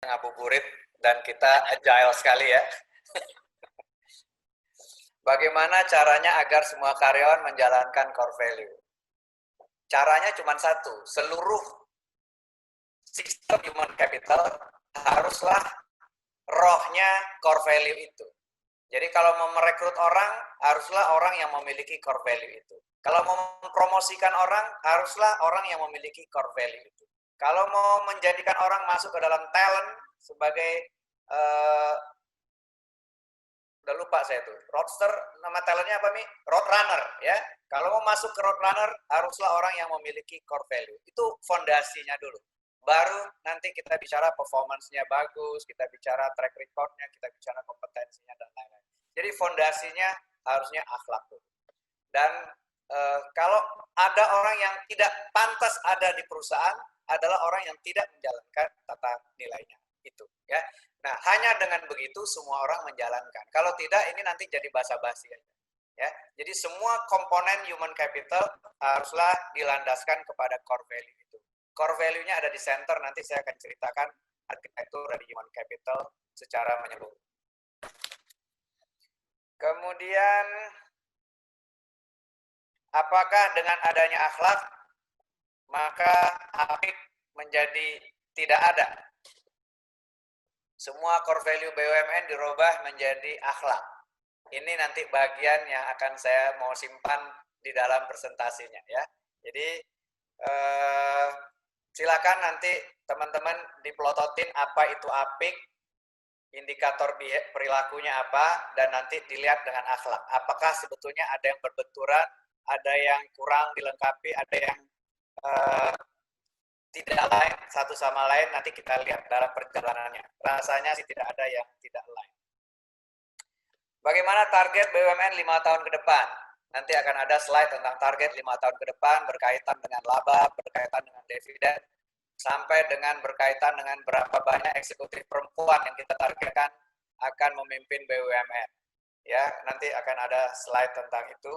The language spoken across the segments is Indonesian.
ngabuburit dan kita agile sekali ya. Bagaimana caranya agar semua karyawan menjalankan core value? Caranya cuma satu, seluruh sistem human capital haruslah rohnya core value itu. Jadi kalau mau merekrut orang, haruslah orang yang memiliki core value itu. Kalau mau mempromosikan orang, haruslah orang yang memiliki core value itu. Kalau mau menjadikan orang masuk ke dalam talent sebagai udah lupa saya tuh, roadster, nama talentnya apa Mi? Roadrunner ya. Kalau mau masuk ke roadrunner, haruslah orang yang memiliki core value. Itu fondasinya dulu. Baru nanti kita bicara performance-nya bagus, kita bicara track record-nya, kita bicara kompetensinya dan lain-lain. Jadi fondasinya harusnya akhlak tuh. Dan kalau ada orang yang tidak pantas ada di perusahaan, adalah orang yang tidak menjalankan tata nilainya itu ya. Nah, hanya dengan begitu semua orang menjalankan. Kalau tidak, ini nanti jadi basa-basi aja ya. Jadi semua komponen human capital haruslah dilandaskan kepada core value itu. Core value-nya ada di center, nanti saya akan ceritakan arsitektur dari human capital secara menyeluruh. Kemudian apakah dengan adanya akhlak maka apik menjadi tidak ada? Semua core value BUMN dirubah menjadi akhlak. Ini nanti bagian yang akan saya mau simpan di dalam presentasinya ya. Jadi silakan nanti teman-teman dipelototin apa itu apik, indikator perilakunya apa, dan nanti dilihat dengan akhlak. Apakah sebetulnya ada yang berbenturan, ada yang kurang dilengkapi, ada yang tidak lain satu sama lain, nanti kita lihat dalam perjalanannya. Rasanya sih tidak ada yang tidak lain. Bagaimana target BUMN 5 tahun ke depan? Nanti akan ada slide tentang target 5 tahun ke depan berkaitan dengan laba, berkaitan dengan dividen, sampai dengan berkaitan dengan berapa banyak eksekutif perempuan yang kita targetkan akan memimpin BUMN. Ya, nanti akan ada slide tentang itu.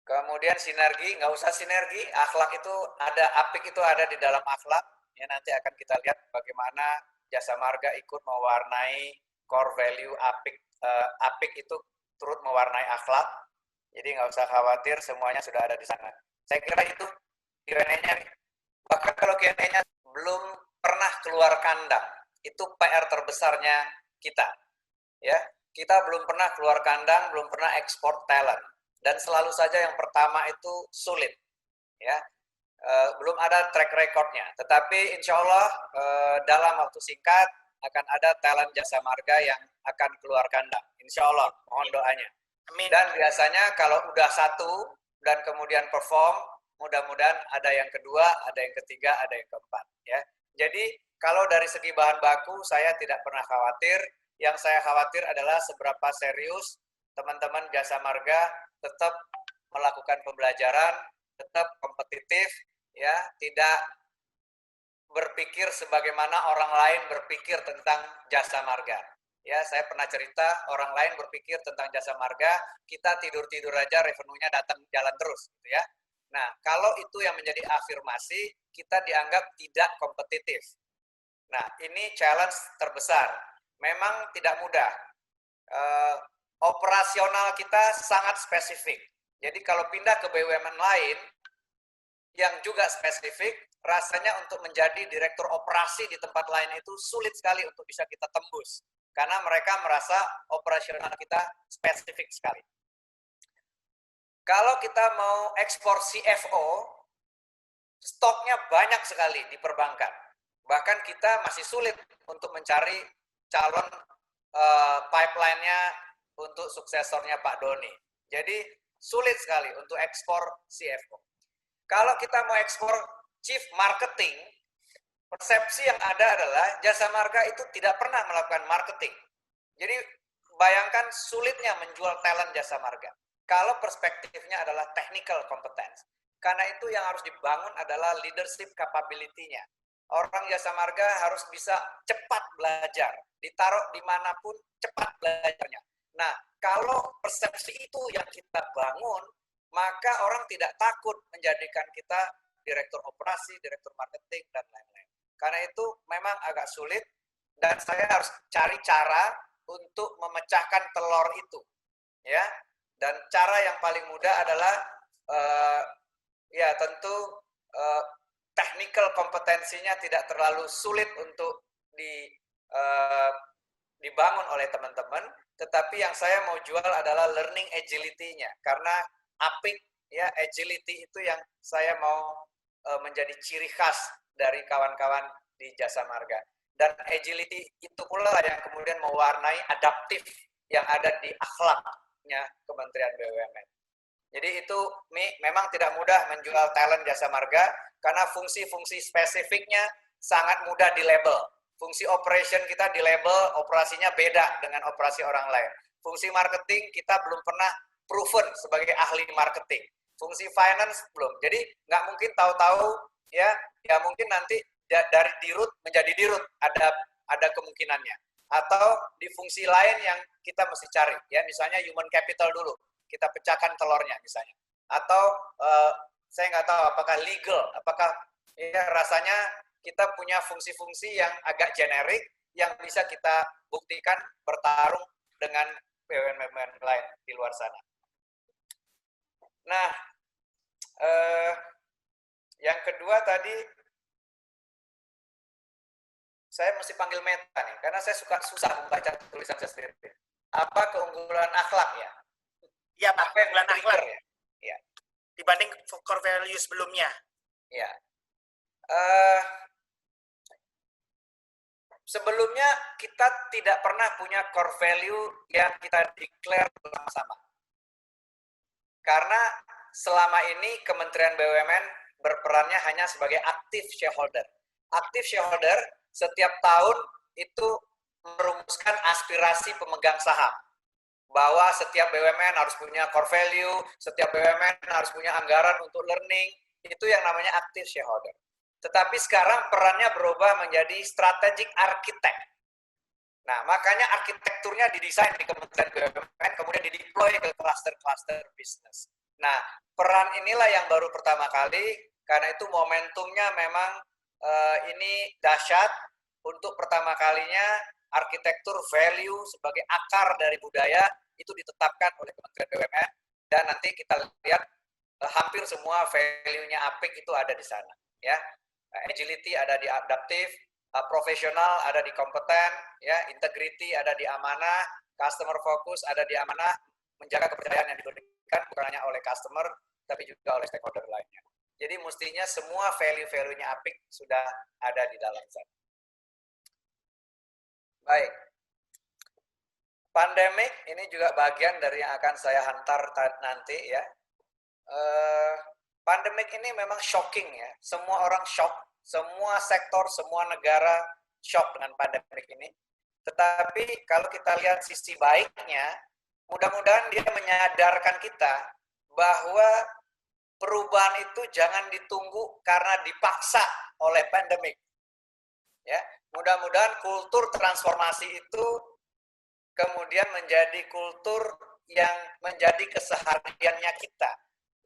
Kemudian sinergi, nggak usah sinergi, akhlak itu ada, apik itu ada di dalam akhlak. Ya, nanti akan kita lihat bagaimana Jasa Marga ikut mewarnai core value apik. Apik itu turut mewarnai akhlak. Jadi nggak usah khawatir, semuanya sudah ada di sana. Saya kira itu Q&A-nya. Bahkan kalau Q&A-nya belum pernah keluar kandang, itu PR terbesarnya kita. Ya, kita belum pernah keluar kandang, belum pernah ekspor talent. Dan selalu saja yang pertama itu sulit, ya, belum ada track recordnya. Tetapi insya Allah dalam waktu singkat akan ada talent Jasa Marga yang akan keluar kandang. Insya Allah, mohon doanya. Dan biasanya kalau udah satu dan kemudian perform, mudah-mudahan ada yang kedua, ada yang ketiga, ada yang keempat. Ya, jadi kalau dari segi bahan baku saya tidak pernah khawatir. Yang saya khawatir adalah seberapa serius teman-teman Jasa Marga tetap melakukan pembelajaran, tetap kompetitif, ya, tidak berpikir sebagaimana orang lain berpikir tentang Jasa Marga. Ya, saya pernah cerita orang lain berpikir tentang Jasa Marga, kita tidur-tidur aja revenue-nya datang jalan terus, gitu ya. Nah, kalau itu yang menjadi afirmasi, kita dianggap tidak kompetitif. Nah, ini challenge terbesar. Memang tidak mudah. Operasional kita sangat spesifik. Jadi kalau pindah ke BUMN lain yang juga spesifik, rasanya untuk menjadi direktur operasi di tempat lain itu sulit sekali untuk bisa kita tembus. Karena mereka merasa operasional kita spesifik sekali. Kalau kita mau ekspor CFO, stoknya banyak sekali di perbankan. Bahkan kita masih sulit untuk mencari calon pipeline-nya untuk suksesornya Pak Doni. Jadi sulit sekali untuk ekspor CFO. Kalau kita mau ekspor Chief Marketing, persepsi yang ada adalah Jasa Marga itu tidak pernah melakukan marketing. Jadi bayangkan sulitnya menjual talent Jasa Marga. Kalau perspektifnya adalah technical competence. Karena itu yang harus dibangun adalah leadership capability-nya. Orang Jasa Marga harus bisa cepat belajar. Ditaruh dimanapun cepat belajarnya. Nah, kalau persepsi itu yang kita bangun, maka orang tidak takut menjadikan kita direktur operasi, direktur marketing, dan lain-lain. Karena itu memang agak sulit dan saya harus cari cara untuk memecahkan telur itu, ya. Dan cara yang paling mudah adalah ya tentu technical kompetensinya tidak terlalu sulit untuk dibangun oleh teman-teman, tetapi yang saya mau jual adalah learning agility-nya, karena apik ya, agility itu yang saya mau menjadi ciri khas dari kawan-kawan di Jasa Marga. Dan agility itu pula yang kemudian mewarnai adaptif yang ada di akhlaknya Kementerian BUMN. Jadi itu memang tidak mudah menjual talent Jasa Marga karena fungsi-fungsi spesifiknya sangat mudah di label. Fungsi operation kita di label, operasinya beda dengan operasi orang lain. Fungsi marketing kita belum pernah proven sebagai ahli marketing. Fungsi finance belum. Jadi nggak mungkin tahu-tahu ya mungkin nanti dari dirut menjadi dirut, ada kemungkinannya. Atau di fungsi lain yang kita mesti cari, ya misalnya human capital dulu, kita pecahkan telurnya misalnya. Atau saya nggak tahu apakah legal, apakah ya rasanya kita punya fungsi-fungsi yang agak generik yang bisa kita buktikan bertarung dengan BUMN lain di luar sana. Nah, yang kedua tadi saya mesti panggil Meta nih, karena saya susah membaca tulisan saya sendiri. Apa keunggulan akhlak ya? Ya, Pak, keunggulan akhlak ya. Ya. Dibanding core value sebelumnya. Ya. Sebelumnya kita tidak pernah punya core value yang kita declare bersama-sama. Karena selama ini Kementerian BUMN berperannya hanya sebagai active shareholder. Active shareholder setiap tahun itu merumuskan aspirasi pemegang saham. Bahwa setiap BUMN harus punya core value, setiap BUMN harus punya anggaran untuk learning, itu yang namanya active shareholder. Tetapi sekarang perannya berubah menjadi strategic architect. Nah, makanya arsitekturnya didesain di Kementerian BUMN, kemudian dideploy ke cluster-cluster bisnis. Nah, peran inilah yang baru pertama kali, karena itu momentumnya memang ini dahsyat. Untuk pertama kalinya arsitektur value sebagai akar dari budaya itu ditetapkan oleh Kementerian BUMN, dan nanti kita lihat hampir semua value-nya APIK itu ada di sana. Ya, agility ada di adaptif, profesional ada di kompeten, ya, integrity ada di amanah, customer focus ada di amanah, menjaga kepercayaan yang diberikan bukan hanya oleh customer, tapi juga oleh stakeholder lainnya. Jadi mestinya semua value-value-nya APIK sudah ada di dalam sana. Baik. Pandemik ini juga bagian dari yang akan saya hantar nanti ya. Pandemik ini memang shocking ya. Semua orang shock, semua sektor, semua negara shock dengan pandemik ini. Tetapi kalau kita lihat sisi baiknya, mudah-mudahan dia menyadarkan kita bahwa perubahan itu jangan ditunggu karena dipaksa oleh pandemik. Ya, mudah-mudahan kultur transformasi itu kemudian menjadi kultur yang menjadi kesehariannya kita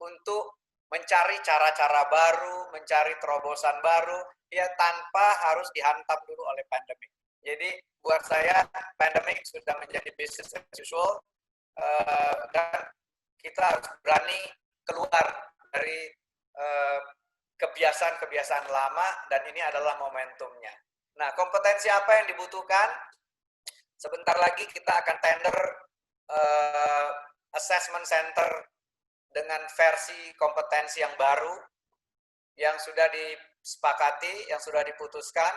untuk mencari cara-cara baru, mencari terobosan baru, ya tanpa harus dihantam dulu oleh pandemik. Jadi buat saya pandemik sudah menjadi business as usual, dan kita harus berani keluar dari kebiasaan-kebiasaan lama, dan ini adalah momentumnya. Nah, kompetensi apa yang dibutuhkan? Sebentar lagi kita akan tender assessment center dengan versi kompetensi yang baru, yang sudah disepakati, yang sudah diputuskan,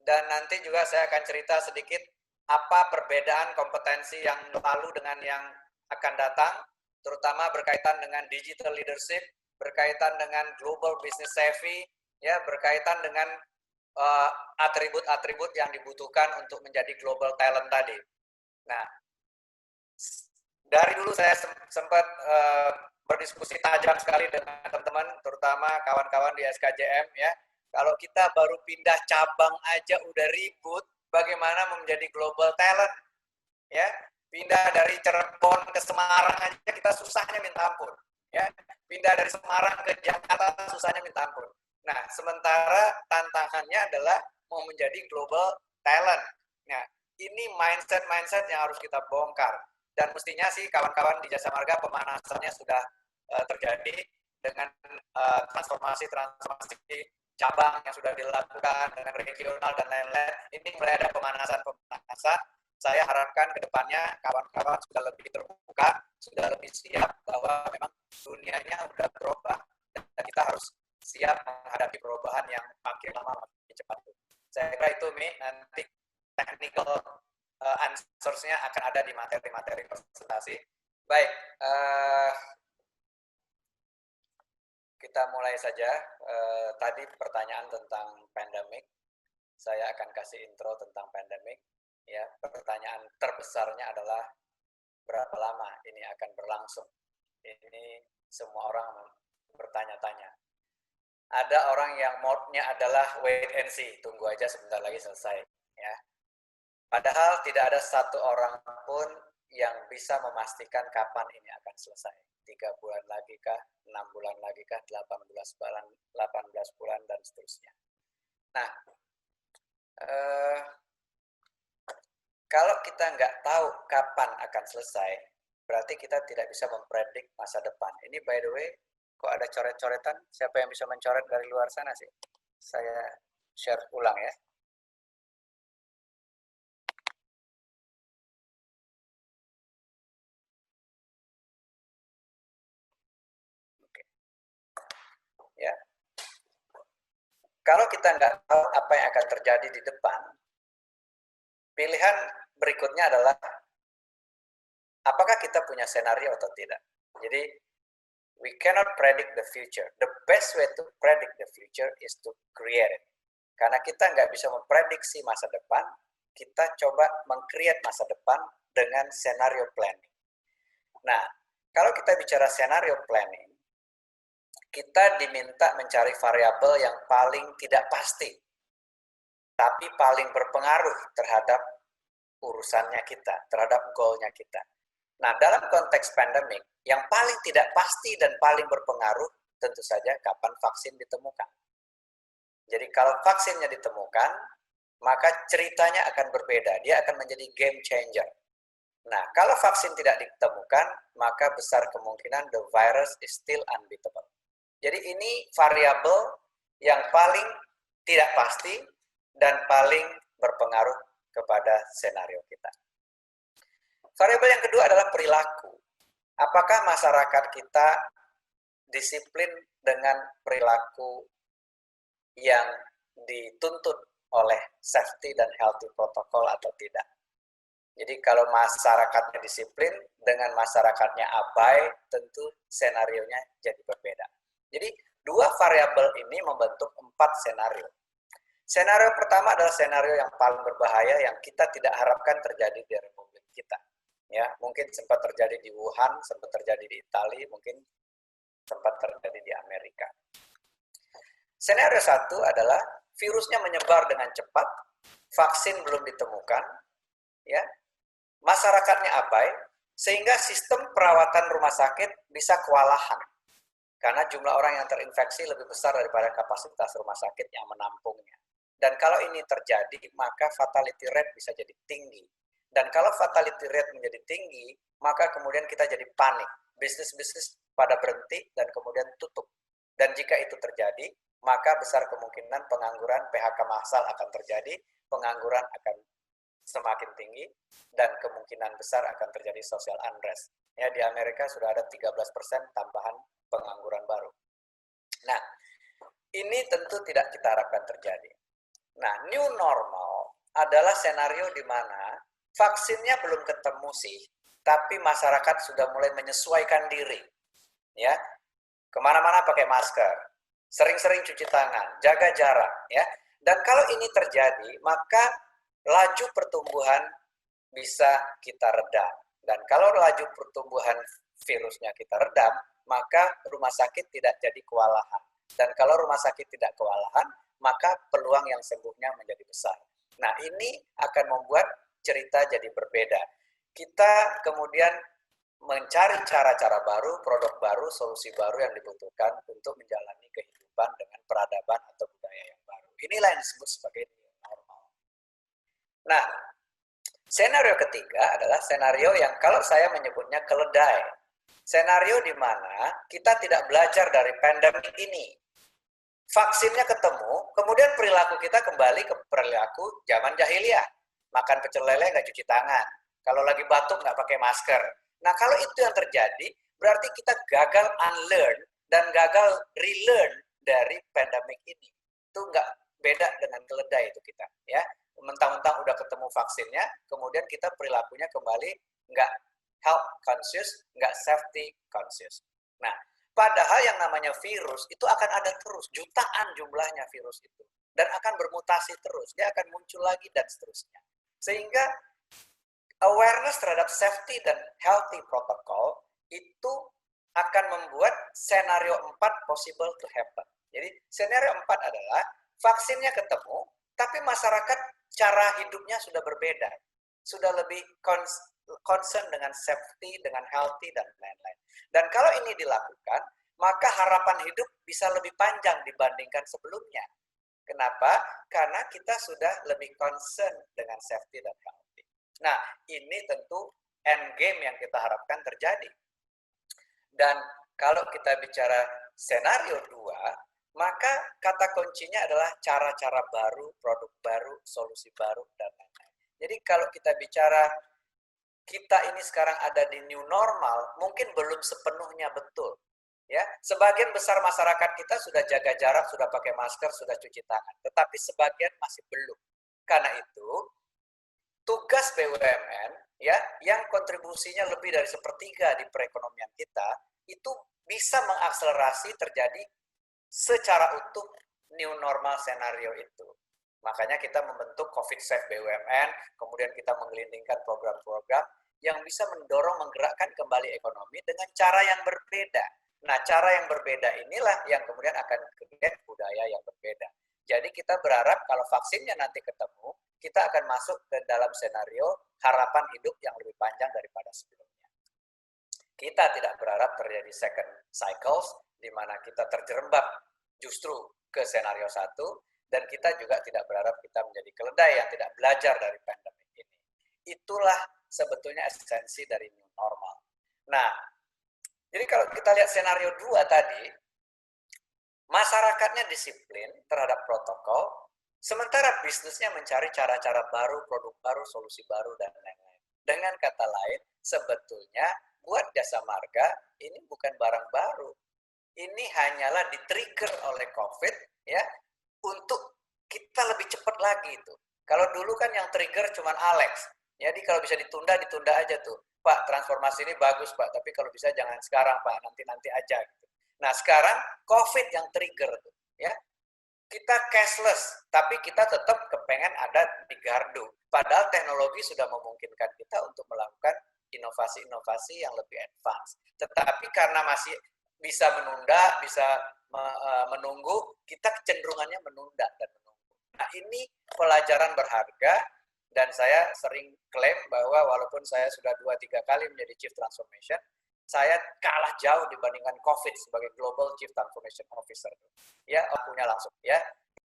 dan nanti juga saya akan cerita sedikit apa perbedaan kompetensi yang lalu dengan yang akan datang, terutama berkaitan dengan digital leadership, berkaitan dengan global business savvy, ya, berkaitan dengan atribut-atribut yang dibutuhkan untuk menjadi global talent tadi. Nah, dari dulu saya sempat berdiskusi tajam sekali dengan teman-teman, terutama kawan-kawan di SKJM ya. Kalau kita baru pindah cabang aja udah ribut, bagaimana menjadi global talent? Ya, pindah dari Cirebon ke Semarang aja kita susahnya minta ampun. Ya, pindah dari Semarang ke Jakarta susahnya minta ampun. Nah, sementara tantangannya adalah mau menjadi global talent. Nah, ini mindset yang harus kita bongkar. Dan mestinya sih kawan-kawan di Jasa Marga pemanasannya sudah terjadi dengan transformasi cabang yang sudah dilakukan dengan regional dan lain-lain. Ini mulai ada pemanasan. Saya harapkan ke depannya kawan-kawan sudah lebih terbuka, sudah lebih siap bahwa memang dunianya sudah berubah dan kita harus siap menghadapi perubahan yang makin lama makin cepat. Saya kira itu nanti technical answers-nya akan ada di materi-materi presentasi. Baik, kita mulai saja. Tadi pertanyaan tentang pandemik. Saya akan kasih intro tentang pandemik. Ya, pertanyaan terbesarnya adalah berapa lama ini akan berlangsung. Ini semua orang bertanya-tanya. Ada orang yang mode-nya adalah wait and see, tunggu aja sebentar lagi selesai. Ya. Padahal tidak ada satu orang pun yang bisa memastikan kapan ini akan selesai. 3 bulan lagi kah, 6 bulan lagi kah, 18 bulan, dan seterusnya. Nah, kalau kita nggak tahu kapan akan selesai, berarti kita tidak bisa mempredik masa depan. Ini by the way, kok ada coret-coretan? Siapa yang bisa mencoret dari luar sana sih? Saya share ulang ya. Oke. Ya. Kalau kita nggak tahu apa yang akan terjadi di depan, pilihan berikutnya adalah apakah kita punya senario atau tidak. Jadi, we cannot predict the future. The best way to predict the future is to create it. Karena kita nggak bisa memprediksi masa depan, kita coba meng-create masa depan dengan scenario planning. Nah, kalau kita bicara scenario planning, kita diminta mencari variabel yang paling tidak pasti, tapi paling berpengaruh terhadap urusannya kita, terhadap goal-nya kita. Nah, dalam konteks pandemik, yang paling tidak pasti dan paling berpengaruh tentu saja kapan vaksin ditemukan. Jadi kalau vaksinnya ditemukan, maka ceritanya akan berbeda. Dia akan menjadi game changer. Nah, kalau vaksin tidak ditemukan, maka besar kemungkinan the virus is still unbeatable. Jadi ini variabel yang paling tidak pasti dan paling berpengaruh kepada senario kita. Variabel yang kedua adalah perilaku. Apakah masyarakat kita disiplin dengan perilaku yang dituntut oleh safety dan healthy protocol atau tidak? Jadi kalau masyarakatnya disiplin dengan masyarakatnya abai, tentu senarionya jadi berbeda. Jadi dua variabel ini membentuk 4 senario. Senario pertama adalah senario yang paling berbahaya yang kita tidak harapkan terjadi di Republik kita. Ya, mungkin sempat terjadi di Wuhan, sempat terjadi di Italia, mungkin sempat terjadi di Amerika. Senario 1 adalah virusnya menyebar dengan cepat, vaksin belum ditemukan, ya, masyarakatnya abai, sehingga sistem perawatan rumah sakit bisa kewalahan. Karena jumlah orang yang terinfeksi lebih besar daripada kapasitas rumah sakit yang menampungnya. Dan kalau ini terjadi, maka fatality rate bisa jadi tinggi. Dan kalau fatality rate menjadi tinggi, maka kemudian kita jadi panik. Bisnis-bisnis pada berhenti dan kemudian tutup. Dan jika itu terjadi, maka besar kemungkinan pengangguran PHK massal akan terjadi, pengangguran akan semakin tinggi, dan kemungkinan besar akan terjadi social unrest. Ya, di Amerika sudah ada 13% tambahan pengangguran baru. Nah, ini tentu tidak kita harapkan terjadi. Nah, new normal adalah senario di mana vaksinnya belum ketemu sih, tapi masyarakat sudah mulai menyesuaikan diri. Ya, kemana-mana pakai masker, sering-sering cuci tangan, jaga jarak. Ya, dan kalau ini terjadi, maka laju pertumbuhan bisa kita redam. Dan kalau laju pertumbuhan virusnya kita redam, maka rumah sakit tidak jadi kewalahan. Dan kalau rumah sakit tidak kewalahan, maka peluang yang sembuhnya menjadi besar. Nah, ini akan membuat cerita jadi berbeda. Kita kemudian mencari cara-cara baru, produk baru, solusi baru yang dibutuhkan untuk menjalani kehidupan dengan peradaban atau budaya yang baru. Inilah yang disebut sebagai new Nah, senario ketiga adalah senario yang kalau saya menyebutnya keledai. Senario di mana kita tidak belajar dari pandemi ini. Vaksinnya ketemu, kemudian perilaku kita kembali ke perilaku zaman jahiliyah. Makan pecel lele nggak cuci tangan. Kalau lagi batuk nggak pakai masker. Nah, kalau itu yang terjadi, berarti kita gagal unlearn dan gagal relearn dari pandemik ini. Itu nggak beda dengan keledai itu kita, ya. Mentang-mentang udah ketemu vaksinnya, kemudian kita perilakunya kembali nggak health conscious, nggak safety conscious. Nah, padahal yang namanya virus itu akan ada terus, jutaan jumlahnya virus itu. Dan akan bermutasi terus, dia akan muncul lagi dan seterusnya. Sehingga awareness terhadap safety dan healthy protocol itu akan membuat senario 4 possible to happen. Jadi senario 4 adalah vaksinnya ketemu, tapi masyarakat cara hidupnya sudah berbeda. Sudah lebih concern dengan safety, dengan healthy, dan lain-lain. Dan kalau ini dilakukan, maka harapan hidup bisa lebih panjang dibandingkan sebelumnya. Kenapa? Karena kita sudah lebih concern dengan safety dan healthy. Nah, ini tentu end game yang kita harapkan terjadi. Dan kalau kita bicara senario 2, maka kata kuncinya adalah cara-cara baru, produk baru, solusi baru, dan lain-lain. Jadi kalau kita bicara kita ini sekarang ada di new normal, mungkin belum sepenuhnya betul. Ya, sebagian besar masyarakat kita sudah jaga jarak, sudah pakai masker, sudah cuci tangan, tetapi sebagian masih belum. Karena itu, tugas BUMN ya, yang kontribusinya lebih dari sepertiga di perekonomian kita, itu bisa mengakselerasi terjadi secara utuh new normal scenario itu. Makanya kita membentuk COVID Safe BUMN, kemudian kita menggelindingkan program-program yang bisa mendorong menggerakkan kembali ekonomi dengan cara yang berbeda. Nah, cara yang berbeda inilah yang kemudian akan create budaya yang berbeda. Jadi kita berharap kalau vaksinnya nanti ketemu, kita akan masuk ke dalam senario harapan hidup yang lebih panjang daripada sebelumnya. Kita tidak berharap terjadi second cycles, di mana kita terjerembab justru ke senario 1, dan kita juga tidak berharap kita menjadi keledai yang tidak belajar dari pandemi ini. Itulah sebetulnya esensi dari new normal. Nah, jadi kalau kita lihat senario 2 tadi, masyarakatnya disiplin terhadap protokol, sementara bisnisnya mencari cara-cara baru, produk baru, solusi baru, dan lain-lain. Dengan kata lain, sebetulnya buat jasa marga ini bukan barang baru. Ini hanyalah di-trigger oleh COVID ya, untuk kita lebih cepat lagi itu. Kalau dulu kan yang trigger cuman Alex. Jadi kalau bisa ditunda, ditunda aja tuh. Pak, transformasi ini bagus, Pak, tapi kalau bisa jangan sekarang, Pak, nanti-nanti aja gitu. Nah, sekarang COVID yang trigger tuh, ya. Kita cashless, tapi kita tetap kepengen ada di gardu. Padahal teknologi sudah memungkinkan kita untuk melakukan inovasi-inovasi yang lebih advance. Tetapi karena masih bisa menunda, bisa menunggu, kita kecenderungannya menunda dan menunggu. Nah, ini pelajaran berharga, dan saya sering klaim bahwa walaupun saya sudah 2-3 kali menjadi Chief Transformation, saya kalah jauh dibandingkan COVID sebagai Global Chief Transformation Officer. Ya, akunya langsung. Ya,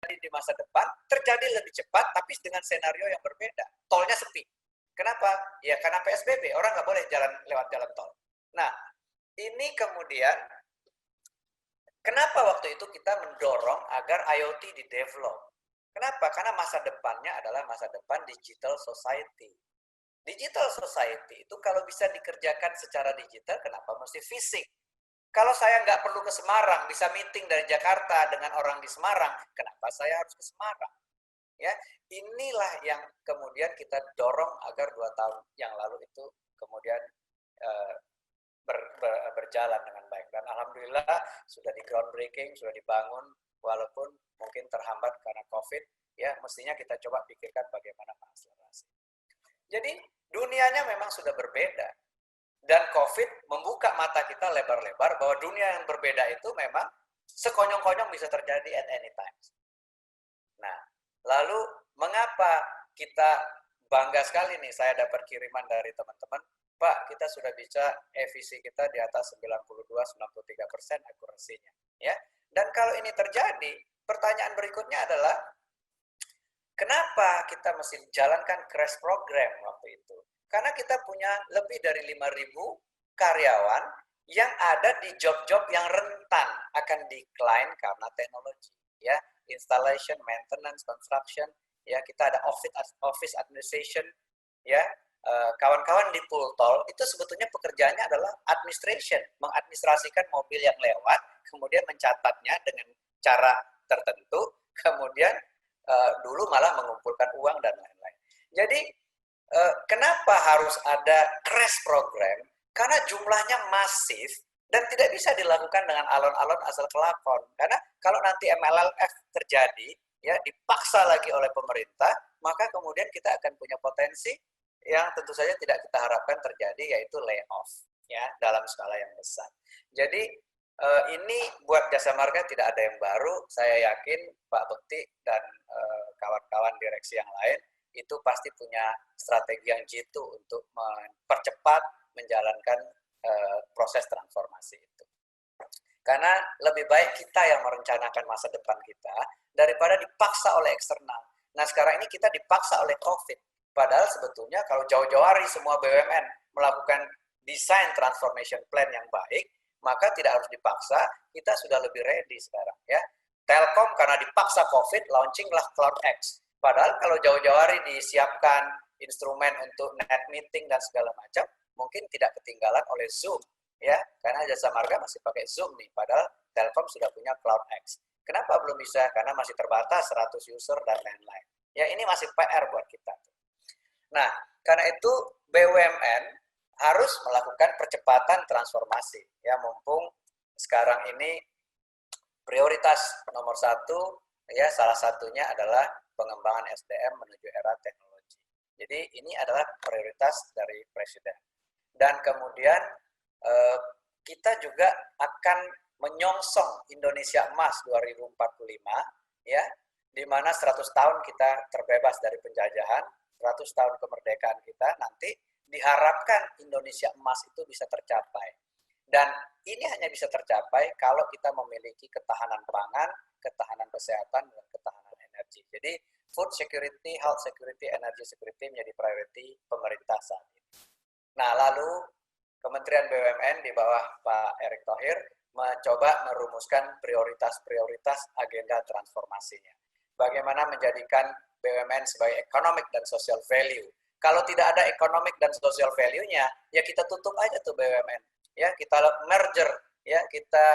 jadi di masa depan terjadi lebih cepat, tapi dengan senario yang berbeda. Tolnya sepi. Kenapa? Ya karena PSBB, orang nggak boleh jalan lewat jalan tol. Nah, ini kemudian kenapa waktu itu kita mendorong agar IoT di-develop? Kenapa? Karena masa depannya adalah masa depan digital society. Digital society itu kalau bisa dikerjakan secara digital, kenapa mesti fisik? Kalau saya nggak perlu ke Semarang, bisa meeting dari Jakarta dengan orang di Semarang, kenapa saya harus ke Semarang? Ya, inilah yang kemudian kita dorong agar 2 tahun yang lalu itu kemudian berjalan dengan baik. Dan alhamdulillah sudah di groundbreaking, sudah dibangun, walaupun mungkin terhambat karena COVID, ya mestinya kita coba pikirkan bagaimana mengakselerasi. Jadi dunianya memang sudah berbeda. Dan COVID membuka mata kita lebar-lebar bahwa dunia yang berbeda itu memang sekonyong-konyong bisa terjadi at any time. Nah, lalu mengapa kita bangga sekali nih, saya dapat kiriman dari teman-teman, Pak, kita sudah bisa efisi kita di atas 92-93% akurasinya. Ya. Dan kalau ini terjadi, pertanyaan berikutnya adalah, Kenapa kita mesti jalankan crash program waktu itu? Karena kita punya lebih dari 5.000 karyawan yang ada di job-job yang rentan akan decline karena teknologi, ya, installation, maintenance, construction, ya, kita ada office administration, ya, kawan-kawan di Pultol itu sebetulnya pekerjaannya adalah administration, mengadministrasikan mobil yang lewat, kemudian mencatatnya dengan cara tertentu, kemudian dulu malah mengumpulkan uang dan lain-lain. Jadi kenapa harus ada crash program? Karena jumlahnya masif dan tidak bisa dilakukan dengan alon-alon asal kelakon. Karena kalau nanti MLLF terjadi, ya dipaksa lagi oleh pemerintah, maka kemudian kita akan punya potensi yang tentu saja tidak kita harapkan terjadi, yaitu layoff, ya, dalam skala yang besar. Jadi ini buat Jasa Marga tidak ada yang baru. Saya yakin Pak Bekti dan kawan-kawan direksi yang lain itu pasti punya strategi yang jitu untuk mempercepat menjalankan proses transformasi itu. Karena lebih baik kita yang merencanakan masa depan kita daripada dipaksa oleh eksternal. Nah, sekarang ini kita dipaksa oleh COVID. Padahal sebetulnya kalau jauh-jauh hari semua BUMN melakukan desain transformation plan yang baik, maka tidak harus dipaksa, kita sudah lebih ready sekarang, ya. Telkom karena dipaksa COVID, launchinglah CloudX. Padahal kalau jauh-jauh hari disiapkan instrumen untuk net meeting dan segala macam, mungkin tidak ketinggalan oleh Zoom, ya, karena Jasa Marga masih pakai Zoom nih, padahal Telkom sudah punya CloudX. Kenapa belum bisa? Karena masih terbatas 100 user dan lain-lain. Ya, ini masih PR buat kita. Nah, karena itu BUMN harus melakukan percepatan transformasi, ya, mumpung sekarang ini prioritas nomor satu, ya, salah satunya adalah pengembangan SDM menuju era teknologi. Jadi ini adalah prioritas dari Presiden. Dan kemudian kita juga akan menyongsong Indonesia Emas 2045, ya, di mana 100 tahun kita terbebas dari penjajahan, 100 tahun kemerdekaan kita, nanti diharapkan Indonesia Emas itu bisa tercapai. Dan ini hanya bisa tercapai kalau kita memiliki ketahanan pangan, ketahanan kesehatan, dan ketahanan energi. Jadi food security, health security, energy security menjadi priority pemerintah saat ini. Nah, lalu Kementerian BUMN di bawah Pak Erick Thohir mencoba merumuskan prioritas-prioritas agenda transformasinya. Bagaimana menjadikan BUMN sebagai economic dan social value. Kalau tidak ada economic dan social value-nya, ya kita tutup aja tuh BUMN. Ya, kita merger, ya, kita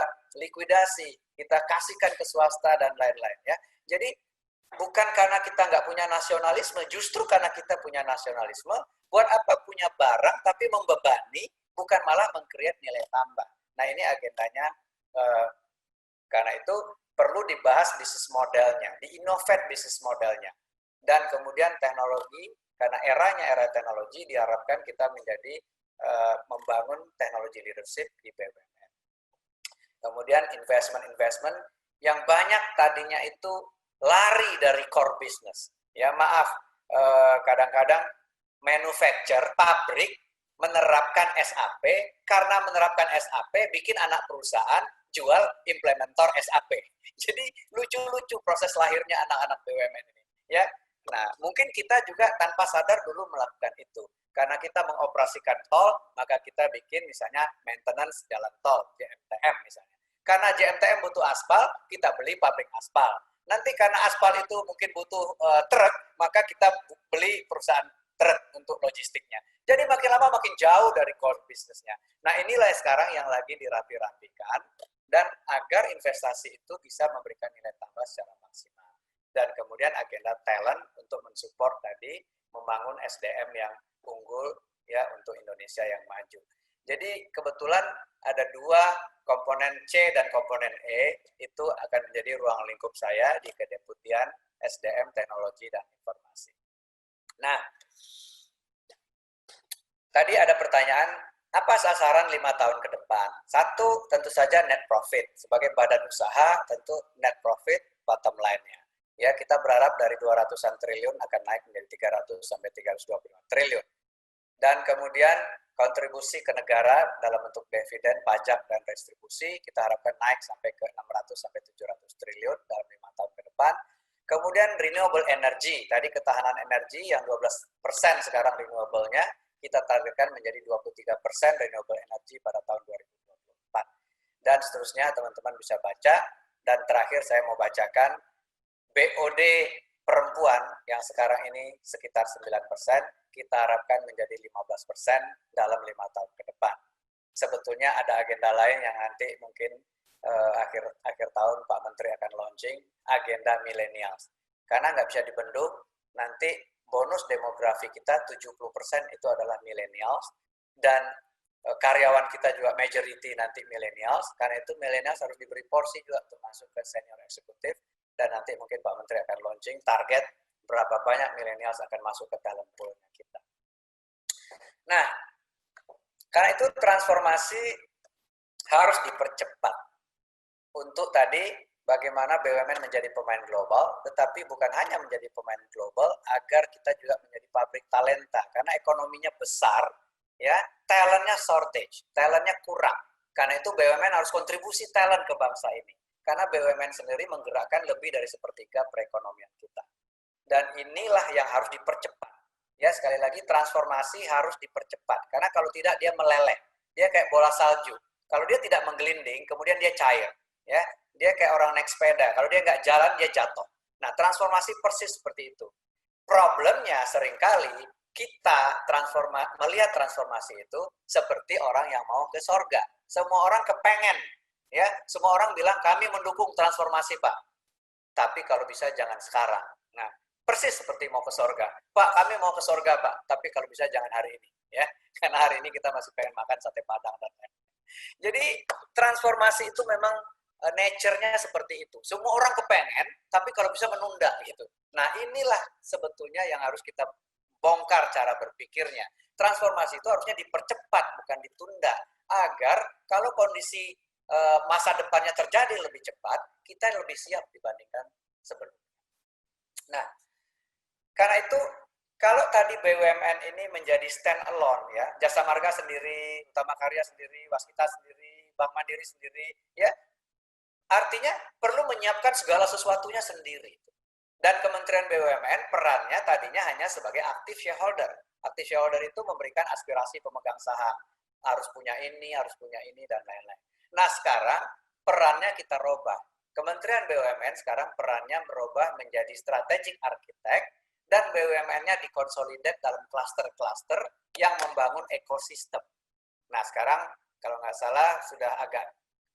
likuidasi, kita kasihkan ke swasta dan lain-lain, ya. Jadi bukan karena kita nggak punya nasionalisme, justru karena kita punya nasionalisme, buat apa punya barang tapi membebani, bukan malah meng-create nilai tambah. Nah, ini agendanya, karena itu perlu dibahas bisnis modelnya, di-innovate bisnis modelnya. Dan kemudian teknologi, karena eranya era teknologi, diharapkan kita menjadi membangun teknologi leadership di BUMN. Kemudian investment yang banyak tadinya itu lari dari core business. Ya, maaf, kadang-kadang manufacturer, pabrik menerapkan SAP, karena menerapkan SAP bikin anak perusahaan jual implementer SAP. Jadi lucu-lucu proses lahirnya anak-anak BUMN ini, ya. Nah, mungkin kita juga tanpa sadar dulu melakukan itu. Karena kita mengoperasikan tol, maka kita bikin misalnya maintenance jalan tol, JMTM misalnya. Karena JMTM butuh aspal, kita beli pabrik aspal. Nanti karena aspal itu mungkin butuh truk, maka kita beli perusahaan truk untuk logistiknya. Jadi makin lama makin jauh dari core bisnisnya. Nah, inilah sekarang yang lagi dirapi-rapikan, dan agar investasi itu bisa memberikan nilai tambah secara maksimal. Dan kemudian agenda talent untuk mensupport tadi, membangun SDM yang unggul, ya, untuk Indonesia yang maju. Jadi kebetulan ada dua komponen C dan komponen E, itu akan menjadi ruang lingkup saya di Kedeputian SDM, Teknologi, dan Informasi. Nah, tadi ada pertanyaan, apa sasaran 5 tahun ke depan? Satu, tentu saja net profit. Sebagai badan usaha, tentu net profit bottom line-nya. Ya, kita berharap dari 200-an triliun akan naik menjadi 300 sampai 325 triliun. Dan kemudian kontribusi ke negara dalam bentuk dividen, pajak, dan restribusi kita harapkan naik sampai ke 600 sampai 700 triliun dalam 5 tahun ke depan. Kemudian renewable energy, tadi ketahanan energi yang 12% sekarang renewable-nya, kita targetkan menjadi 23% renewable energy pada tahun 2024. Dan seterusnya teman-teman bisa baca. Dan terakhir saya mau bacakan BOD perempuan yang sekarang ini sekitar 9%, kita harapkan menjadi 15% dalam 5 tahun ke depan. Sebetulnya ada agenda lain yang nanti mungkin akhir tahun Pak Menteri akan launching, agenda millennials. Karena nggak bisa dibendung, nanti bonus demografi kita 70% itu adalah millennials, dan karyawan kita juga majority nanti millennials, karena itu millennials harus diberi porsi juga untuk masuk ke senior eksekutif, dan nanti mungkin Pak Menteri akan launching target berapa banyak millennials akan masuk ke talent pool-nya kita. Nah, karena itu transformasi harus dipercepat. Untuk tadi bagaimana BUMN menjadi pemain global, tetapi bukan hanya menjadi pemain global, agar kita juga menjadi pabrik talenta, karena ekonominya besar, ya, talentnya shortage, talentnya kurang. Karena itu BUMN harus kontribusi talent ke bangsa ini, karena BUMN sendiri menggerakkan lebih dari sepertiga perekonomian kita. Dan inilah yang harus dipercepat. Ya, sekali lagi transformasi harus dipercepat, karena kalau tidak dia meleleh, dia kayak bola salju. Kalau dia tidak menggelinding, kemudian dia cair. Ya, dia kayak orang naik sepeda. Kalau dia nggak jalan, dia jatuh. Nah, transformasi persis seperti itu. Problemnya seringkali kita melihat transformasi itu seperti orang yang mau ke sorga. Semua orang kepengen, ya. Semua orang bilang kami mendukung transformasi, Pak. Tapi kalau bisa jangan sekarang. Nah, persis seperti mau ke sorga. Pak, kami mau ke sorga, Pak. Tapi kalau bisa jangan hari ini, ya. Karena hari ini kita masih pengen makan sate padang dan lain-lain. Jadi transformasi itu memang nature-nya seperti itu. Semua orang kepengen, tapi kalau bisa menunda gitu. Nah, inilah sebetulnya yang harus kita bongkar cara berpikirnya. Transformasi itu harusnya dipercepat, bukan ditunda. Agar kalau kondisi masa depannya terjadi lebih cepat, kita lebih siap dibandingkan sebelumnya. Nah, karena itu kalau tadi BUMN ini menjadi stand alone, ya, Jasa Marga sendiri, Utama Karya sendiri, Waskita sendiri, Bank Mandiri sendiri, ya, artinya perlu menyiapkan segala sesuatunya sendiri. Dan Kementerian BUMN perannya tadinya hanya sebagai active shareholder. Active shareholder itu memberikan aspirasi pemegang saham. Harus punya ini, dan lain-lain. Nah, sekarang perannya kita robah. Kementerian BUMN sekarang perannya merubah menjadi strategic architect, dan BUMN-nya dikonsolidate dalam klaster-klaster yang membangun ekosistem. Nah, sekarang kalau nggak salah sudah agak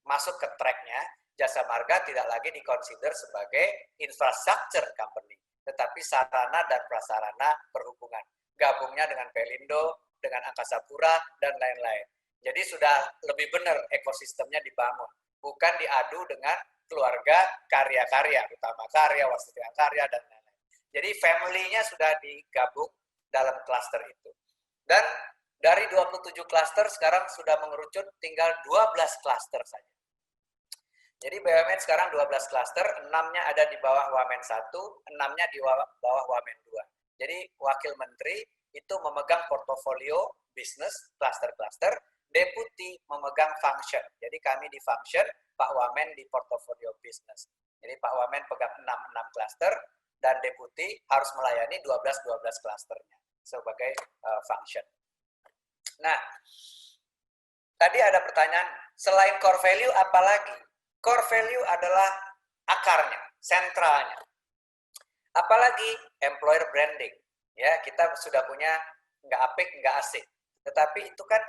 masuk ke track-nya, Jasa Marga tidak lagi dikonsider sebagai infrastructure company, tetapi sarana dan prasarana perhubungan. Gabungnya dengan Pelindo, dengan Angkasa Pura, dan lain-lain. Jadi sudah lebih benar ekosistemnya dibangun, bukan diadu dengan keluarga karya-karya, Utama Karya, Waskita Karya, dan lain-lain. Jadi family-nya sudah digabung dalam klaster itu. Dan dari 27 klaster sekarang sudah mengerucut tinggal 12 klaster saja. Jadi BUMN sekarang 12 klaster, 6-nya ada di bawah Wamen 1, 6-nya di bawah Wamen 2. Jadi Wakil Menteri itu memegang portofolio bisnis, klaster-klaster, Deputi memegang function. Jadi kami di function, Pak Wamen di portofolio bisnis. Jadi Pak Wamen pegang 6 klaster, dan Deputi harus melayani 12 klasternya sebagai function. Nah, tadi ada pertanyaan, selain core value apa lagi? Core value adalah akarnya, sentralnya. Apalagi employer branding. Ya, kita sudah punya nggak apik, nggak asik. Tetapi itu kan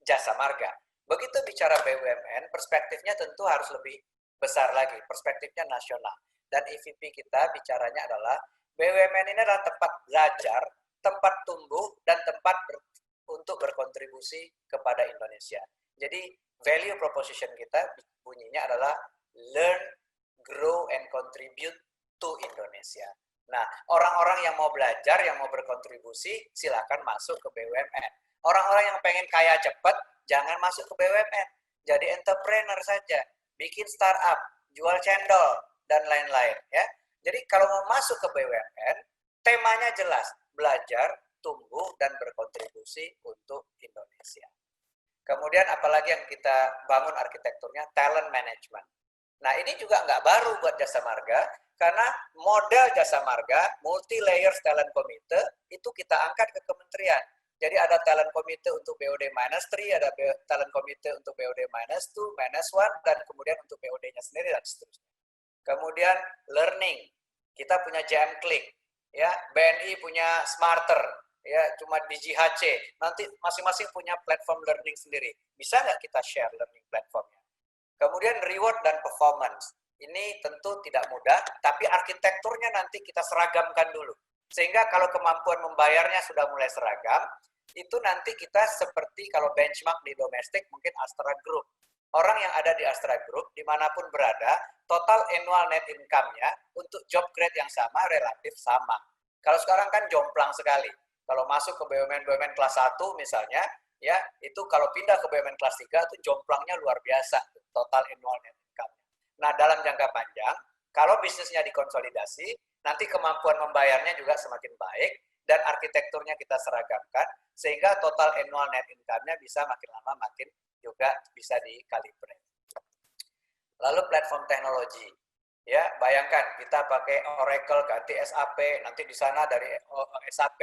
jasa marga. Begitu bicara BUMN, perspektifnya tentu harus lebih besar lagi. Perspektifnya nasional. Dan EVP kita bicaranya adalah BUMN ini adalah tempat belajar, tempat tumbuh, dan tempat untuk berkontribusi kepada Indonesia. Jadi value proposition kita bunyinya adalah learn, grow, and contribute to Indonesia. Nah, orang-orang yang mau belajar, yang mau berkontribusi, silakan masuk ke BUMN. Orang-orang yang pengen kaya cepat, jangan masuk ke BUMN. Jadi entrepreneur saja, bikin startup, jual cendol, dan lain-lain. Ya. Jadi kalau mau masuk ke BUMN, temanya jelas, belajar, tumbuh, dan berkontribusi untuk Indonesia. Kemudian apalagi yang kita bangun arsitekturnya, talent management. Nah, ini juga nggak baru buat Jasa Marga, Karena model jasa marga, multi-layer talent committee, itu kita angkat ke kementerian. Jadi ada talent committee untuk BOD-3, ada talent committee untuk BOD-2, -1, dan kemudian untuk BOD-nya sendiri, dan seterusnya. Kemudian learning, kita punya JM Click, ya, BNI punya Smarter, ya, cuma di JHC. Nanti masing-masing punya platform learning sendiri. Bisa nggak kita share learning platformnya? Kemudian reward dan performance. Ini tentu tidak mudah, tapi arsitekturnya nanti kita seragamkan dulu. Sehingga kalau kemampuan membayarnya sudah mulai seragam, itu nanti kita seperti kalau benchmark di domestik, mungkin Astra Group. Orang yang ada di Astra Group, dimanapun berada, total annual net income-nya untuk job grade yang sama, relatif sama. Kalau sekarang kan jomplang sekali. Kalau masuk ke BUMN kelas 1 misalnya, ya itu kalau pindah ke BUMN kelas 3 itu jomplangnya luar biasa, total annual net income. Nah, dalam jangka panjang, kalau bisnisnya dikonsolidasi, nanti kemampuan membayarnya juga semakin baik, dan arsitekturnya kita seragamkan, sehingga total annual net income-nya bisa makin lama makin juga bisa dikalibrate. Lalu platform teknologi. Ya, bayangkan kita pakai Oracle ganti SAP, nanti di sana dari SAP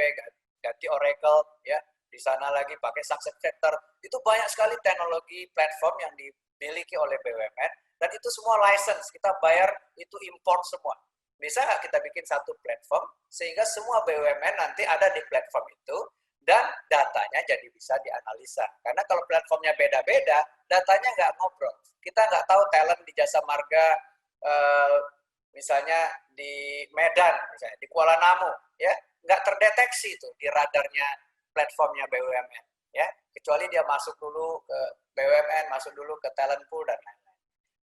ganti Oracle, ya, di sana lagi pakai SuccessFactors. Itu banyak sekali teknologi platform yang dimiliki oleh BUMN, dan itu semua license, kita bayar itu import semua. Bisa nggak kita bikin satu platform sehingga semua BUMN nanti ada di platform itu, dan datanya jadi bisa dianalisa. Karena kalau platformnya beda-beda, datanya nggak ngobrol. Kita nggak tahu talent di jasa marga, misalnya di Medan, misalnya di Kuala Namu, ya nggak terdeteksi itu di radarnya platformnya BUMN, ya, kecuali dia masuk dulu ke BUMN, masuk dulu ke talent pool dan lain-lain.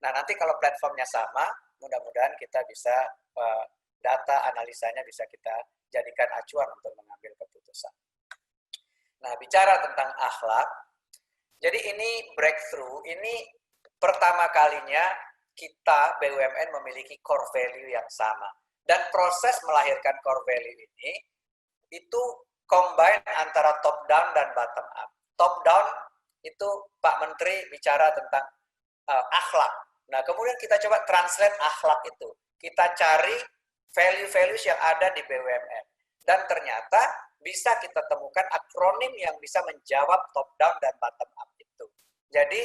Nah, nanti kalau platformnya sama, mudah-mudahan kita bisa data analisanya bisa kita jadikan acuan untuk mengambil keputusan. Nah, bicara tentang akhlak, jadi ini breakthrough, ini pertama kalinya kita BUMN memiliki core value yang sama. Dan proses melahirkan core value ini, itu combine antara top down dan bottom up. Top down itu Pak Menteri bicara tentang akhlak. Nah, kemudian kita coba translate akhlak itu. Kita cari value-values yang ada di BUMN. Dan ternyata bisa kita temukan akronim yang bisa menjawab top down dan bottom up itu. Jadi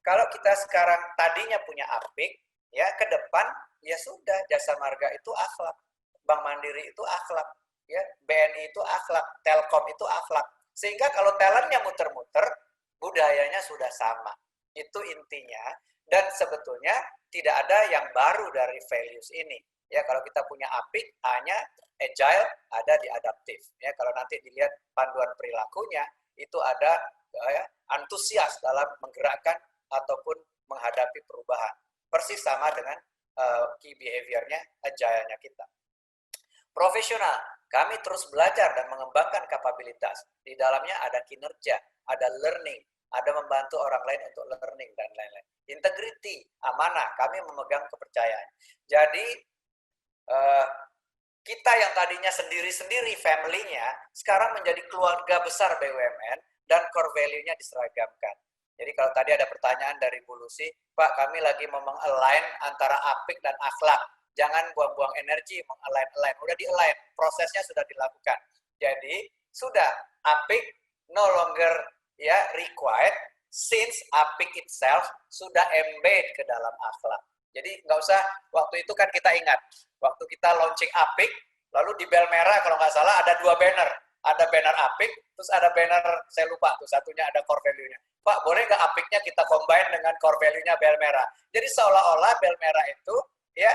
kalau kita sekarang tadinya punya APIK, ya ke depan ya sudah jasa marga itu akhlak, Bank Mandiri itu akhlak, ya BNI itu akhlak, Telkom itu akhlak. Sehingga kalau talentnya muter-muter, budayanya sudah sama. Itu intinya. Dan sebetulnya tidak ada yang baru dari values ini. Ya, kalau kita punya APIK, A-nya agile, ada di adaptif. Ya, kalau nanti dilihat panduan perilakunya, itu ada antusias dalam menggerakkan ataupun menghadapi perubahan. Persis sama dengan key behavior-nya, agile-nya kita. Profesional, kami terus belajar dan mengembangkan kapabilitas. Di dalamnya ada kinerja, ada learning, ada membantu orang lain untuk learning, dan lain-lain. Integrity, amanah, kami memegang kepercayaan. Jadi, kita yang tadinya sendiri-sendiri family-nya, sekarang menjadi keluarga besar BUMN, dan core value-nya diseragamkan. Jadi kalau tadi ada pertanyaan dari Bu Lucy, Pak, kami lagi mau meng-align antara APIK dan akhlak. Jangan buang-buang energi meng-align. Udah di-align, prosesnya sudah dilakukan. Jadi, sudah APIK no longer ya required, since APIK itself sudah embed ke dalam akhlak. Jadi nggak usah, waktu itu kan kita ingat, waktu kita launching APIK, lalu di bel merah kalau nggak salah ada 2 banner. Ada banner APIK, terus ada banner, saya lupa tuh, satunya ada core value-nya. Pak, boleh nggak APIK-nya kita combine dengan core value-nya bel merah? Jadi seolah-olah bel merah itu ya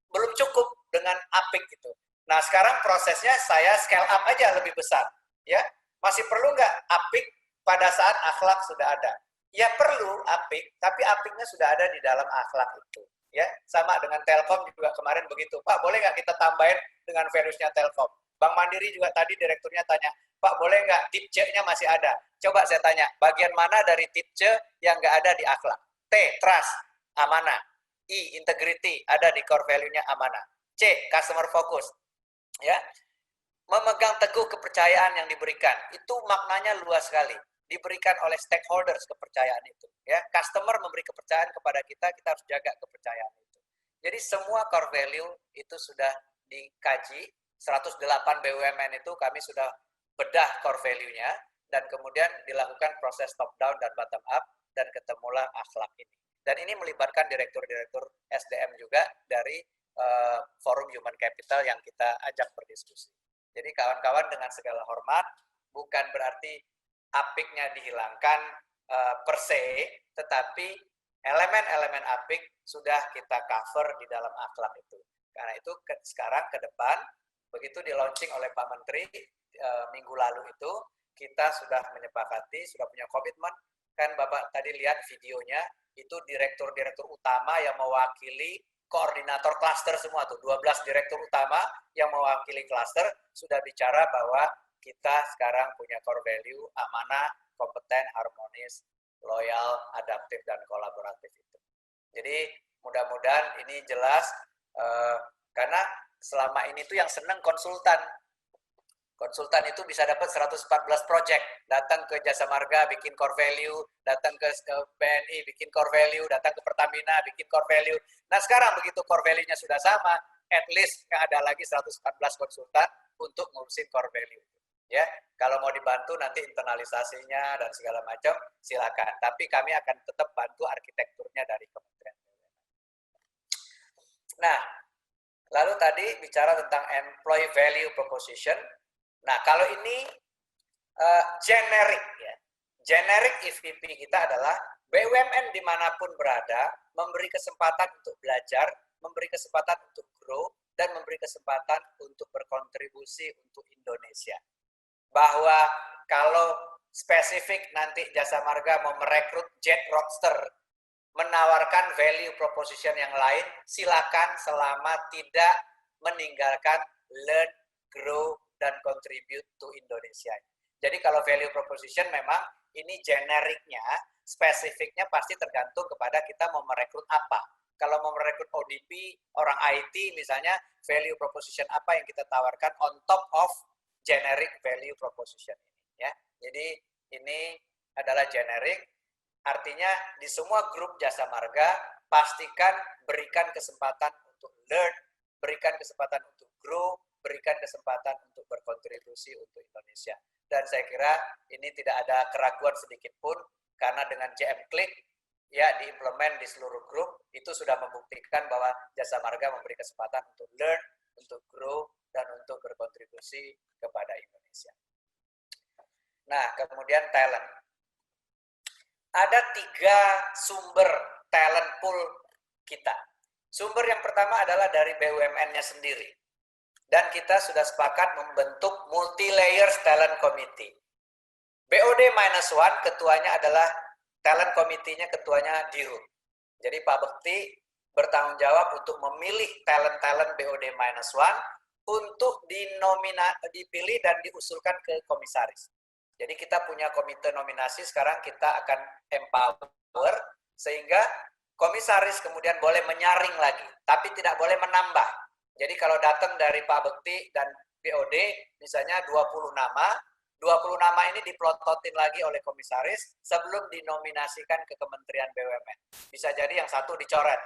belum cukup dengan APIK itu. Nah, sekarang prosesnya saya scale up aja lebih besar. Ya, masih perlu nggak APIK pada saat akhlak sudah ada? Ya perlu APIK, tapi APIK-nya sudah ada di dalam akhlak itu. Ya, sama dengan Telkom juga kemarin begitu. Pak, boleh nggak kita tambahin dengan values-nya Telkom? Bank Mandiri juga tadi direkturnya tanya, Pak, boleh nggak tip C-nya masih ada? Coba saya tanya, bagian mana dari tip C yang nggak ada di akhlak? T, trust, amanah. I, integrity, ada di core value-nya amanah. C, customer focus. Ya, memegang teguh kepercayaan yang diberikan. Itu maknanya luas sekali. Diberikan oleh stakeholders kepercayaan itu. Ya, customer memberi kepercayaan kepada kita, kita harus jaga kepercayaan itu. Jadi semua core value itu sudah dikaji, 108 BUMN itu kami sudah bedah core value-nya, dan kemudian dilakukan proses top down dan bottom up, dan ketemulah akhlak ini. Dan ini melibatkan direktur-direktur SDM juga dari Forum Human Capital yang kita ajak berdiskusi. Jadi kawan-kawan, dengan segala hormat, bukan berarti apiknya dihilangkan per se, tetapi elemen-elemen apik sudah kita cover di dalam akhlak itu. Karena itu sekarang ke depan, begitu di launching oleh Pak Menteri minggu lalu itu, kita sudah menyepakati, sudah punya komitmen, kan Bapak tadi lihat videonya, itu direktur-direktur utama yang mewakili koordinator klaster semua tuh, 12 direktur utama yang mewakili klaster sudah bicara bahwa kita sekarang punya core value amanah, kompeten, harmonis, loyal, adaptif, dan kolaboratif itu. Jadi mudah-mudahan ini jelas, karena selama ini tuh yang seneng konsultan. Konsultan itu bisa dapat 114 project, datang ke Jasa Marga bikin core value, datang ke BNI bikin core value, datang ke Pertamina bikin core value. Nah sekarang begitu core value-nya sudah sama, at least ada lagi 114 konsultan untuk ngurusin core value. Ya, kalau mau dibantu nanti internalisasinya dan segala macam silakan. Tapi kami akan tetap bantu arsitekturnya dari Kementerian BUMN. Nah, lalu tadi bicara tentang employee value proposition. Nah, kalau ini generic ya. Generic EVP kita adalah BUMN dimanapun berada, memberi kesempatan untuk belajar, memberi kesempatan untuk grow, dan memberi kesempatan untuk berkontribusi untuk Indonesia. Bahwa kalau spesifik nanti Jasa Marga mau merekrut Jet Roadster, menawarkan value proposition yang lain, silakan selama tidak meninggalkan learn, grow, dan contribute to Indonesia. Jadi kalau value proposition memang ini generiknya, spesifiknya pasti tergantung kepada kita mau merekrut apa. Kalau mau merekrut ODP, orang IT misalnya, value proposition apa yang kita tawarkan on top of generic value proposition ini ya. Jadi ini adalah generic, artinya di semua grup Jasa Marga pastikan berikan kesempatan untuk learn, berikan kesempatan untuk grow, berikan kesempatan untuk berkontribusi untuk Indonesia. Dan saya kira ini tidak ada keraguan sedikit pun, karena dengan JM Klik ya diimplement di seluruh grup, itu sudah membuktikan bahwa Jasa Marga memberi kesempatan untuk learn, untuk grow, dan untuk berkontribusi kepada Indonesia. Nah, kemudian talent. Ada 3 sumber talent pool kita. Sumber yang pertama adalah dari BUMN-nya sendiri. Dan kita sudah sepakat membentuk multi-layers talent committee. BOD-1 ketuanya adalah talent committee-nya, ketuanya Dirut. Jadi Pak Bekti bertanggung jawab untuk memilih talent-talent BOD-1 untuk dipilih dan diusulkan ke komisaris. Jadi kita punya komite nominasi, sekarang kita akan empower, sehingga komisaris kemudian boleh menyaring lagi, tapi tidak boleh menambah. Jadi kalau datang dari Pak Bekti dan BOD, misalnya 20 nama, 20 nama ini diplototin lagi oleh komisaris sebelum dinominasikan ke Kementerian BUMN. Bisa jadi yang satu dicoret,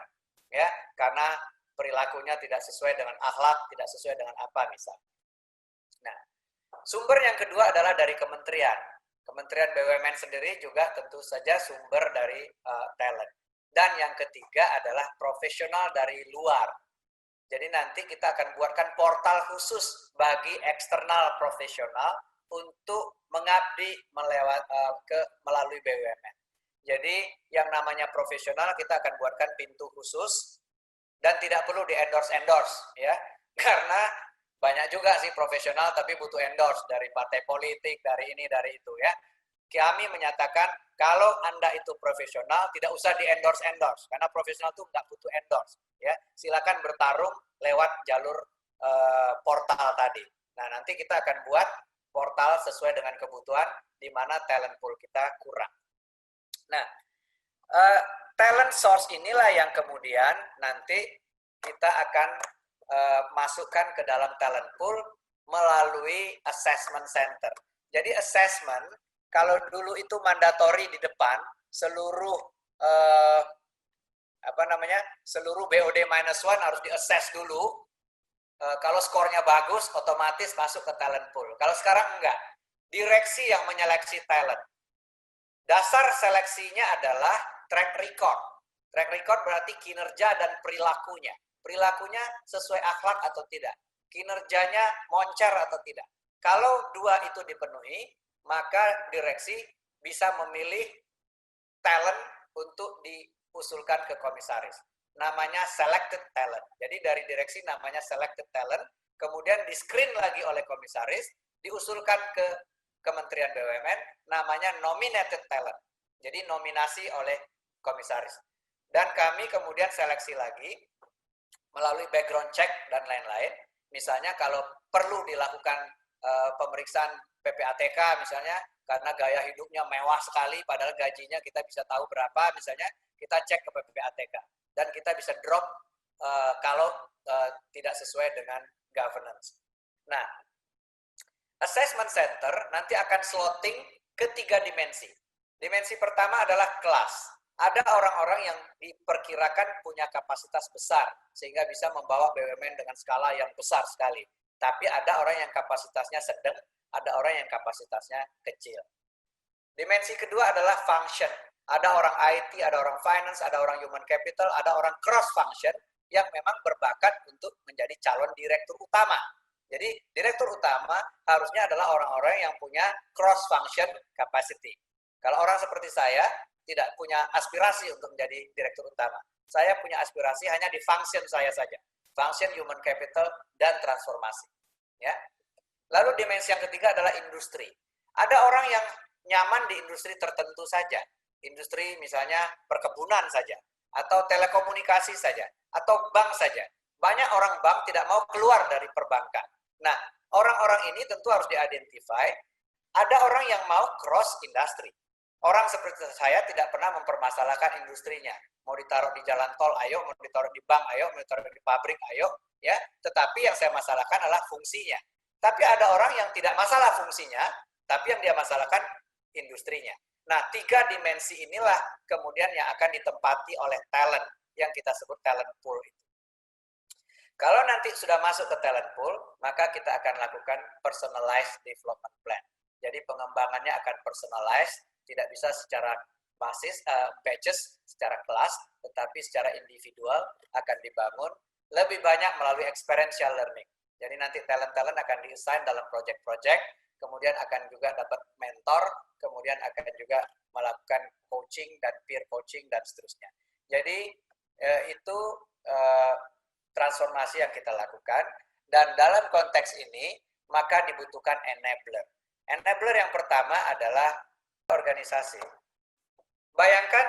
ya, karena perilakunya tidak sesuai dengan akhlak, tidak sesuai dengan apa misalnya. Nah, sumber yang kedua adalah dari kementerian. Kementerian BUMN sendiri juga tentu saja sumber dari talent. Dan yang ketiga adalah profesional dari luar. Jadi nanti kita akan buatkan portal khusus bagi eksternal profesional untuk mengabdi melalui BUMN. Jadi yang namanya profesional kita akan buatkan pintu khusus dan tidak perlu di-endorse ya. Karena banyak juga sih profesional tapi butuh endorse dari partai politik, dari ini, dari itu ya. Kami menyatakan kalau Anda itu profesional tidak usah di-endorse karena profesional itu nggak butuh endorse ya. Silakan bertarung lewat jalur portal tadi. Nah, nanti kita akan buat portal sesuai dengan kebutuhan di mana talent pool kita kurang. Nah, talent source inilah yang kemudian nanti kita akan masukkan ke dalam talent pool melalui assessment center. Jadi assessment, kalau dulu itu mandatori di depan, seluruh seluruh BOD-1 harus di-assess dulu. Kalau skornya bagus, otomatis masuk ke talent pool. Kalau sekarang enggak. Direksi yang menyeleksi talent. Dasar seleksinya adalah track record. Track record berarti kinerja dan perilakunya. Perilakunya sesuai akhlak atau tidak. Kinerjanya moncer atau tidak. Kalau dua itu dipenuhi, maka direksi bisa memilih talent untuk diusulkan ke komisaris. Namanya selected talent. Jadi dari direksi namanya selected talent, kemudian di-screen lagi oleh komisaris, diusulkan ke Kementerian BUMN, namanya nominated talent. Jadi nominasi oleh komisaris. Dan kami kemudian seleksi lagi melalui background check dan lain-lain. Misalnya kalau perlu dilakukan pemeriksaan PPATK misalnya, karena gaya hidupnya mewah sekali, padahal gajinya kita bisa tahu berapa, misalnya kita cek ke PPATK. Dan kita bisa drop kalau tidak sesuai dengan governance. Nah, assessment center nanti akan slotting ke 3 dimensi. Dimensi pertama adalah kelas. Ada orang-orang yang diperkirakan punya kapasitas besar, sehingga bisa membawa BUMN dengan skala yang besar sekali. Tapi ada orang yang kapasitasnya sedang, ada orang yang kapasitasnya kecil. Dimensi kedua adalah function. Ada orang IT, ada orang finance, ada orang human capital, ada orang cross function yang memang berbakat untuk menjadi calon direktur utama. Jadi direktur utama harusnya adalah orang-orang yang punya cross function capacity. Kalau orang seperti saya tidak punya aspirasi untuk menjadi direktur utama. Saya punya aspirasi hanya di function saya saja. Function, human capital, dan transformasi. Ya. Lalu dimensi yang ketiga adalah industri. Ada orang yang nyaman di industri tertentu saja. Industri misalnya perkebunan saja, atau telekomunikasi saja, atau bank saja. Banyak orang bank tidak mau keluar dari perbankan. Nah, orang-orang ini tentu harus di-identify. Ada orang yang mau cross industry. Orang seperti saya tidak pernah mempermasalahkan industrinya. Mau ditaruh di jalan tol, ayo. Mau ditaruh di bank, ayo. Mau ditaruh di pabrik, ayo. Ya. Tetapi yang saya masalahkan adalah fungsinya. Tapi ada orang yang tidak masalah fungsinya, tapi yang dia masalahkan industrinya. Nah, 3 dimensi inilah kemudian yang akan ditempati oleh talent, yang kita sebut talent pool itu. Kalau nanti sudah masuk ke talent pool, maka kita akan lakukan personalized development plan. Jadi pengembangannya akan personalized, tidak bisa secara batches, secara kelas, tetapi secara individual akan dibangun, lebih banyak melalui experiential learning. Jadi nanti talent-talent akan di-assign dalam project-project, kemudian akan juga dapat mentor, kemudian akan juga melakukan coaching dan peer coaching dan seterusnya. Jadi itu transformasi yang kita lakukan, dan dalam konteks ini maka dibutuhkan enabler. Enabler yang pertama adalah organisasi. Bayangkan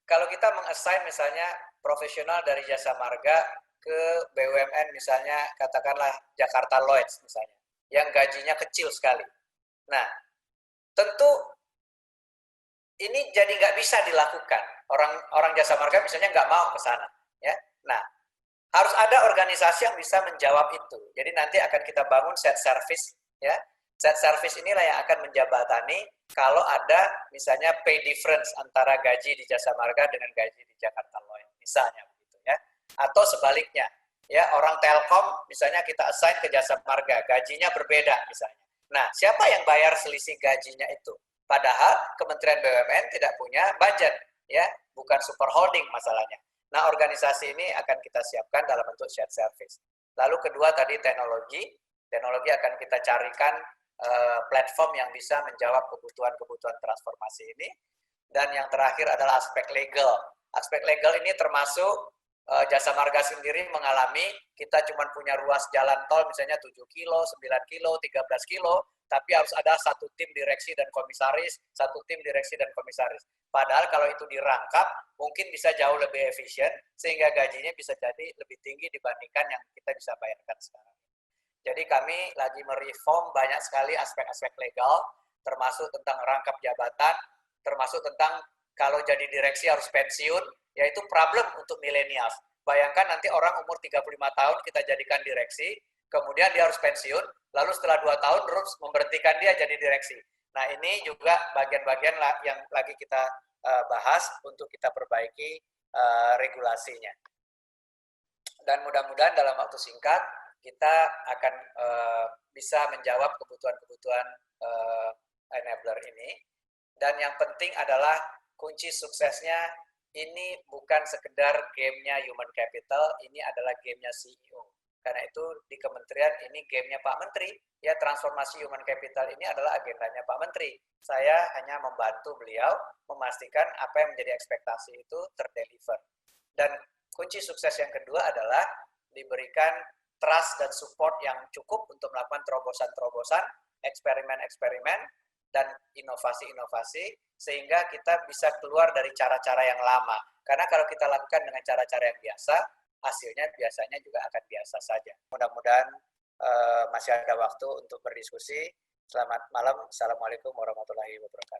kalau kita meng-assign misalnya profesional dari Jasa Marga ke BUMN misalnya katakanlah Jakarta Lloyds misalnya, yang gajinya kecil sekali. Nah, tentu ini jadi nggak bisa dilakukan. Orang Jasa Marga misalnya nggak mau ke sana. Ya. Nah, harus ada organisasi yang bisa menjawab itu. Jadi nanti akan kita bangun set service. Ya. Set service inilah yang akan menjabatani kalau ada misalnya pay difference antara gaji di Jasa Marga dengan gaji di Jakarta Lloyds. Misalnya begitu ya. Atau sebaliknya. Ya, orang Telkom misalnya kita assign ke Jasa Marga, gajinya berbeda misalnya. Nah, siapa yang bayar selisih gajinya itu? Padahal Kementerian BUMN tidak punya budget, ya, bukan super holding masalahnya. Nah, organisasi ini akan kita siapkan dalam bentuk shared service. Lalu kedua tadi teknologi akan kita carikan platform yang bisa menjawab kebutuhan-kebutuhan transformasi ini. Dan yang terakhir adalah aspek legal. Aspek legal ini termasuk Jasa Marga sendiri mengalami, kita cuma punya ruas jalan tol misalnya 7 kilo, 9 kilo, 13 kilo, tapi harus ada satu tim direksi dan komisaris, satu tim direksi dan komisaris. Padahal kalau itu dirangkap, mungkin bisa jauh lebih efisien, sehingga gajinya bisa jadi lebih tinggi dibandingkan yang kita bisa bayarkan sekarang. Jadi kami lagi mereform banyak sekali aspek-aspek legal, termasuk tentang rangkap jabatan, termasuk tentang kalau jadi direksi harus pensiun, yaitu problem untuk milenial. Bayangkan nanti orang umur 35 tahun kita jadikan direksi, kemudian dia harus pensiun, lalu setelah 2 tahun terus memberhentikan dia jadi direksi. Nah, ini juga bagian-bagian yang lagi kita bahas untuk kita perbaiki regulasinya. Dan mudah-mudahan dalam waktu singkat kita akan bisa menjawab kebutuhan-kebutuhan enabler ini. Dan yang penting adalah kunci suksesnya ini bukan sekedar gamenya human capital, ini adalah gamenya CEO. Karena itu di kementerian ini gamenya Pak Menteri, ya transformasi human capital ini adalah agendanya Pak Menteri. Saya hanya membantu beliau memastikan apa yang menjadi ekspektasi itu terdeliver. Dan kunci sukses yang kedua adalah diberikan trust dan support yang cukup untuk melakukan terobosan-terobosan, eksperimen-eksperimen, dan inovasi-inovasi, sehingga kita bisa keluar dari cara-cara yang lama. Karena kalau kita lakukan dengan cara-cara yang biasa, hasilnya biasanya juga akan biasa saja. Mudah-mudahan masih ada waktu untuk berdiskusi. Selamat malam. Assalamualaikum warahmatullahi wabarakatuh.